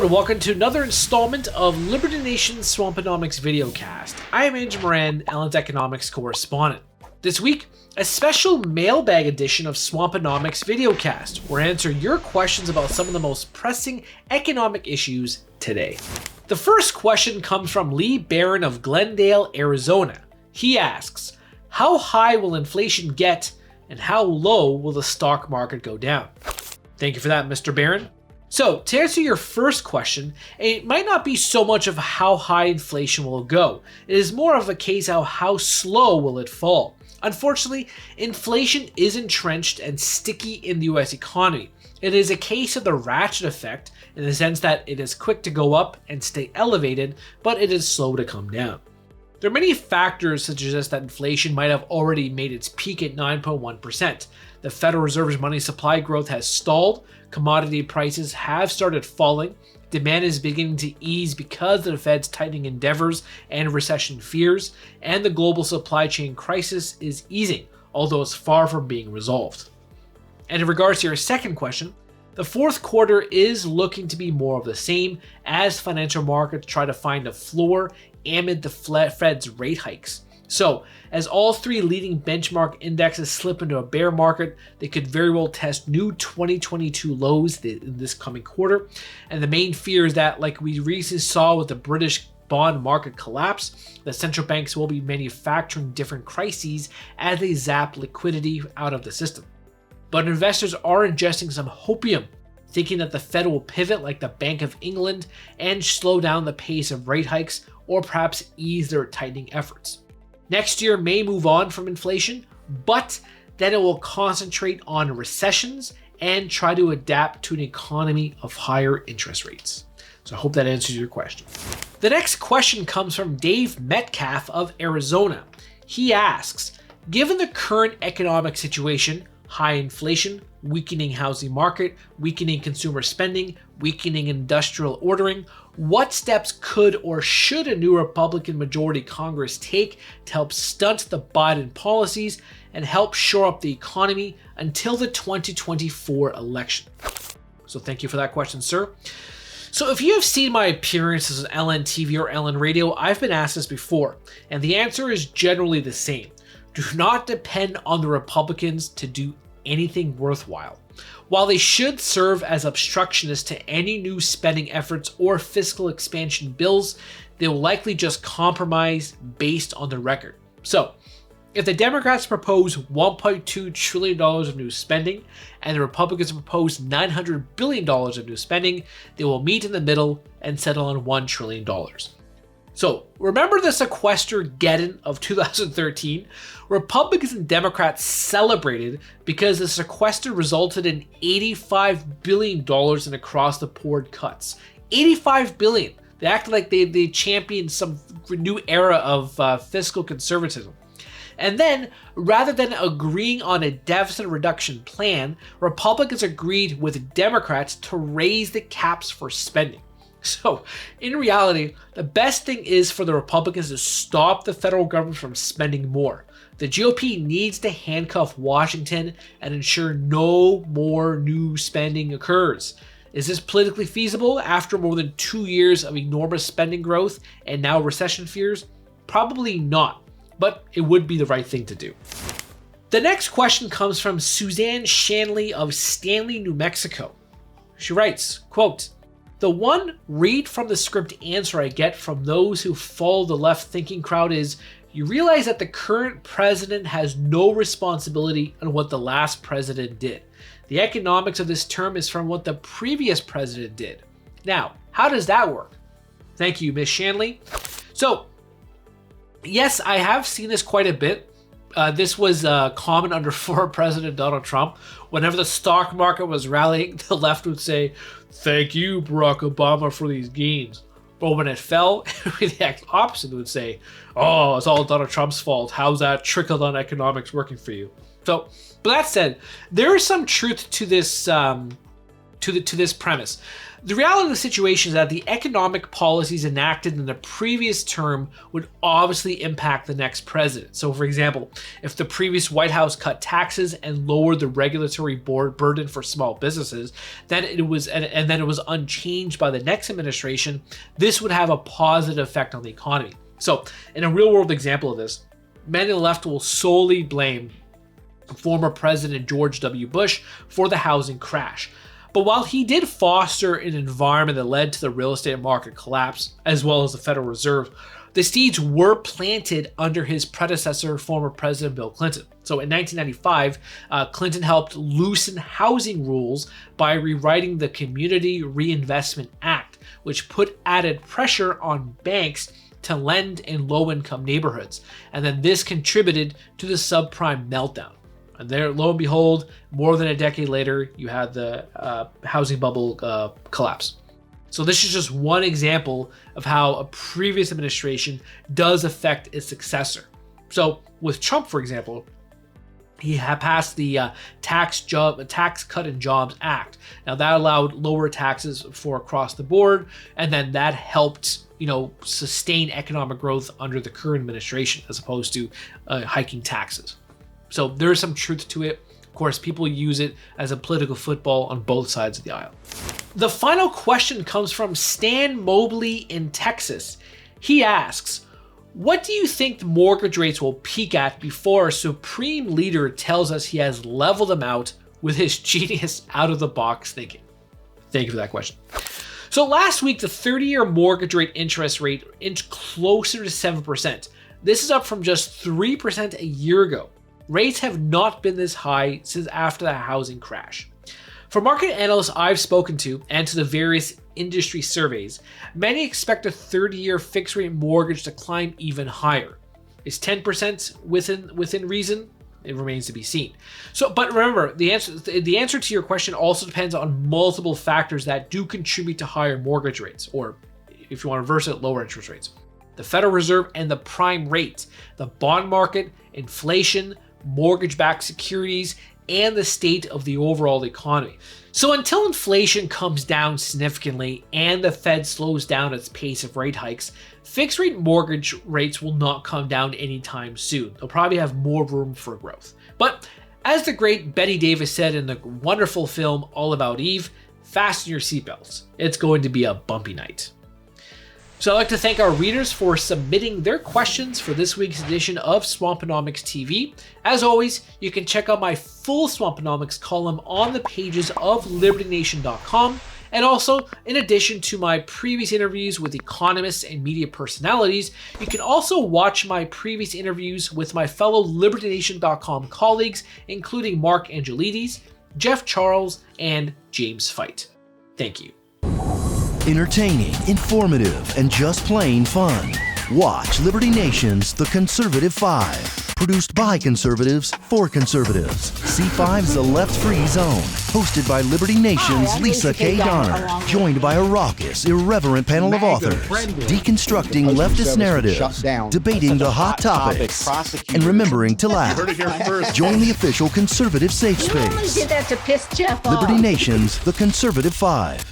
and welcome to another installment of Liberty Nation's Swamponomics videocast. I am Andrew Moran, Allen's economics correspondent. This week, a special mailbag edition of Swamponomics videocast, where I answer your questions about some of the most pressing economic issues today. The first question comes from Lee Barron of Glendale, Arizona. He asks, how high will inflation get and how low will the stock market go down? Thank you for that, Mr. Barron. So, to answer your first question, it might not be so much of how high inflation will go. It is more of a case of how slow will it fall. Unfortunately, inflation is entrenched and sticky in the US economy. It is a case of the ratchet effect in the sense that it is quick to go up and stay elevated, but it is slow to come down. There are many factors that suggest that inflation might have already made its peak at 9.1%. The Federal Reserve's money supply growth has stalled, commodity prices have started falling, demand is beginning to ease because of the Fed's tightening endeavors and recession fears, and the global supply chain crisis is easing, although it's far from being resolved. And in regards to your second question, the fourth quarter is looking to be more of the same as financial markets try to find a floor amid the Fed's rate hikes. So, as all three leading benchmark indexes slip into a bear market, they could very well test new 2022 lows in this coming quarter. And the main fear is that, like we recently saw with the British bond market collapse, the central banks will be manufacturing different crises as they zap liquidity out of the system. But investors are ingesting some hopium, thinking that the Fed will pivot like the Bank of England and slow down the pace of rate hikes or perhaps ease their tightening efforts. Next year may move on from inflation, but then it will concentrate on recessions and try to adapt to an economy of higher interest rates. So I hope that answers your question. The next question comes from Dave Metcalf of Arizona. He asks, given the current economic situation, high inflation, weakening housing market, weakening consumer spending, weakening industrial ordering, what steps could or should a new Republican majority Congress take to help stunt the Biden policies and help shore up the economy until the 2024 election? So thank you for that question, sir. So if you have seen my appearances on LN TV or LN Radio, I've been asked this before, and the answer is generally the same. Do not depend on the Republicans to do anything worthwhile. While they should serve as obstructionists to any new spending efforts or fiscal expansion bills, they will likely just compromise based on the record. So, if the Democrats propose $1.2 trillion of new spending and the Republicans propose $900 billion of new spending, they will meet in the middle and settle on $1 trillion. So, remember the sequester-geddon of 2013? Republicans and Democrats celebrated because the sequester resulted in $85 billion in across-the-board cuts. $85 billion. They acted like they championed some new era of fiscal conservatism. And then, rather than agreeing on a deficit reduction plan, Republicans agreed with Democrats to raise the caps for spending. So, in reality, the best thing is for the Republicans to stop the federal government from spending more. The GOP needs to handcuff Washington and ensure no more new spending occurs. Is this politically feasible after more than 2 years of enormous spending growth and now recession fears? Probably not, but it would be the right thing to do. The next question comes from Suzanne Shanley of Stanley, New Mexico. She writes, quote, the one read from the script answer I get from those who follow the left-thinking crowd is, you realize that the current president has no responsibility on what the last president did. The economics of this term is from what the previous president did. Now, how does that work? Thank you, Ms. Shanley. So, yes, I have seen this quite a bit. This was common under former President Donald Trump. Whenever the stock market was rallying, the left would say, thank you, Barack Obama, for these gains. But when it fell, the exact opposite would say, oh, it's all Donald Trump's fault. How's that trickle-down economics working for you? So, but that said, there is some truth to this to this premise. The reality of the situation is that the economic policies enacted in the previous term would obviously impact the next president. So for example, if the previous White House cut taxes and lowered the regulatory burden for small businesses, then it was unchanged by the next administration, this would have a positive effect on the economy. So in a real world example of this, many on the left will solely blame former President George W. Bush for the housing crash. But while he did foster an environment that led to the real estate market collapse, as well as the Federal Reserve, the seeds were planted under his predecessor, former President Bill Clinton. So in 1995, Clinton helped loosen housing rules by rewriting the Community Reinvestment Act, which put added pressure on banks to lend in low-income neighborhoods. And then this contributed to the subprime meltdown. And there, lo and behold, more than a decade later, you had the housing bubble collapse. So this is just one example of how a previous administration does affect its successor. So with Trump, for example, he had passed the Tax Cut and Jobs Act. Now that allowed lower taxes for across the board, and then that helped sustain economic growth under the current administration, as opposed to hiking taxes. So there is some truth to it. Of course, people use it as a political football on both sides of the aisle. The final question comes from Stan Mobley in Texas. He asks, what do you think the mortgage rates will peak at before a supreme leader tells us he has leveled them out with his genius out-of-the-box thinking? Thank you for that question. So last week, the 30-year mortgage rate interest rate inched closer to 7%. This is up from just 3% a year ago. Rates have not been this high since after the housing crash. For market analysts I've spoken to and to the various industry surveys, many expect a 30-year fixed-rate mortgage to climb even higher. Is 10% within reason? It remains to be seen. But remember, the answer to your question also depends on multiple factors that do contribute to higher mortgage rates, or if you want to reverse it, lower interest rates. The Federal Reserve and the prime rate, the bond market, inflation, mortgage-backed securities, and the state of the overall economy. So until inflation comes down significantly and the Fed slows down its pace of rate hikes, fixed-rate mortgage rates will not come down anytime soon. They'll probably have more room for growth. But as the great Betty Davis said in the wonderful film All About Eve, fasten your seatbelts. It's going to be a bumpy night. So I'd like to thank our readers for submitting their questions for this week's edition of Swamponomics TV. As always, you can check out my full Swamponomics column on the pages of LibertyNation.com. And also, in addition to my previous interviews with economists and media personalities, you can also watch my previous interviews with my fellow LibertyNation.com colleagues, including Mark Angelides, Jeff Charles, and James Fight. Thank you. Entertaining, informative, and just plain fun. Watch Liberty Nation's The Conservative 5. Produced by conservatives for conservatives. C5's The Left Free Zone. Hosted by Liberty Nation's Lisa K. Donner. Joined by a raucous, irreverent panel of authors. Deconstructing leftist narratives. Debating the hot topics. And remembering to laugh. Join the official conservative safe space. You only did that to piss Jeff off. Liberty Nation's The Conservative 5.